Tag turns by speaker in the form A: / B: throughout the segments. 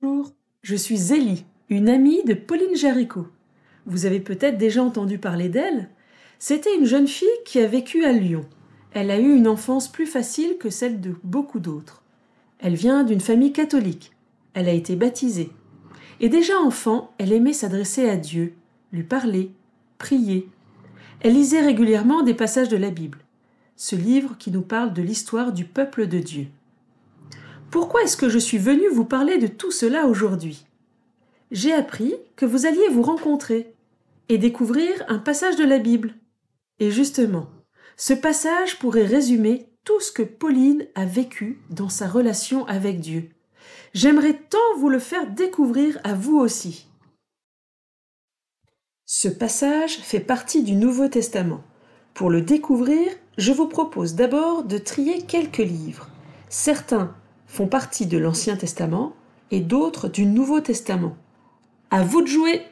A: Bonjour, je suis Zélie, une amie de Pauline Jaricot. Vous avez peut-être déjà entendu parler d'elle. C'était une jeune fille qui a vécu à Lyon. Elle a eu une enfance plus facile que celle de beaucoup d'autres. Elle vient d'une famille catholique. Elle a été baptisée. Et déjà enfant, elle aimait s'adresser à Dieu, lui parler, prier. Elle lisait régulièrement des passages de la Bible, ce livre qui nous parle de l'histoire du peuple de Dieu. Pourquoi est-ce que je suis venue vous parler de tout cela aujourd'hui ? J'ai appris que vous alliez vous rencontrer et découvrir un passage de la Bible. Et justement, ce passage pourrait résumer tout ce que Pauline a vécu dans sa relation avec Dieu. J'aimerais tant vous le faire découvrir à vous aussi. Ce passage fait partie du Nouveau Testament. Pour le découvrir, je vous propose d'abord de trier quelques livres. Certains font partie de l'Ancien Testament et d'autres du Nouveau Testament. À vous de jouer!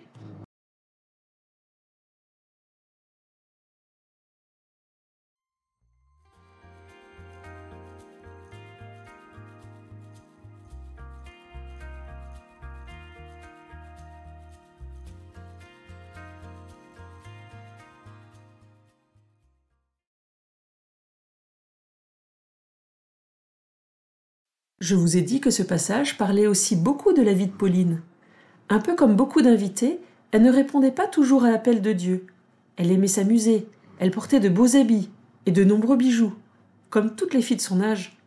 A: Je vous ai dit que ce passage parlait aussi beaucoup de la vie de Pauline. Un peu comme beaucoup d'invités, elle ne répondait pas toujours à l'appel de Dieu. Elle aimait s'amuser, elle portait de beaux habits et de nombreux bijoux, comme toutes les filles de son âge.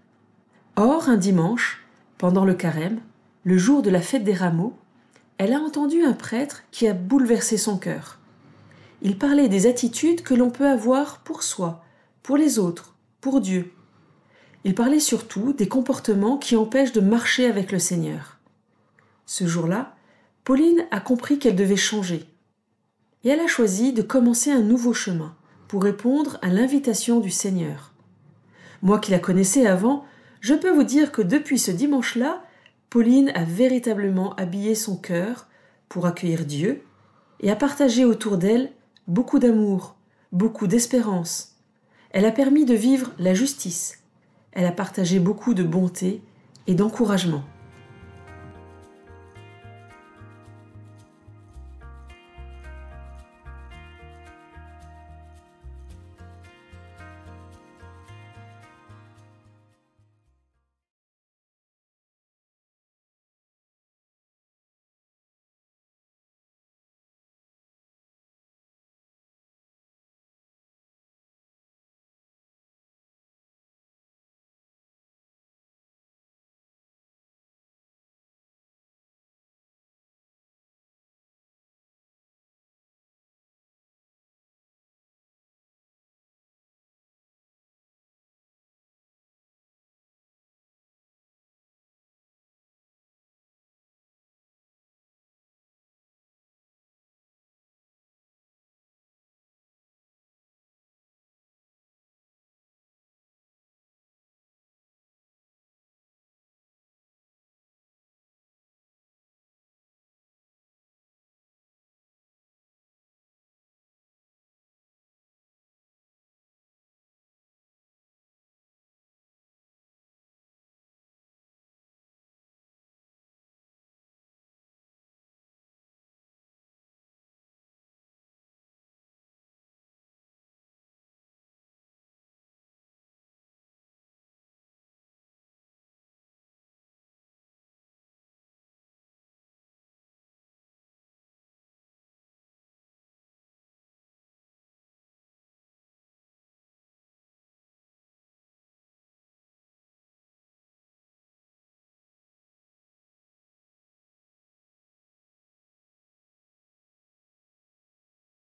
A: Or, un dimanche, pendant le carême, le jour de la fête des rameaux, elle a entendu un prêtre qui a bouleversé son cœur. Il parlait des attitudes que l'on peut avoir pour soi, pour les autres, pour Dieu. Il parlait surtout des comportements qui empêchent de marcher avec le Seigneur. Ce jour-là, Pauline a compris qu'elle devait changer. Et elle a choisi de commencer un nouveau chemin pour répondre à l'invitation du Seigneur. Moi qui la connaissais avant, je peux vous dire que depuis ce dimanche-là, Pauline a véritablement habillé son cœur pour accueillir Dieu et a partagé autour d'elle beaucoup d'amour, beaucoup d'espérance. Elle a permis de vivre la justice. Elle a partagé beaucoup de bonté et d'encouragement.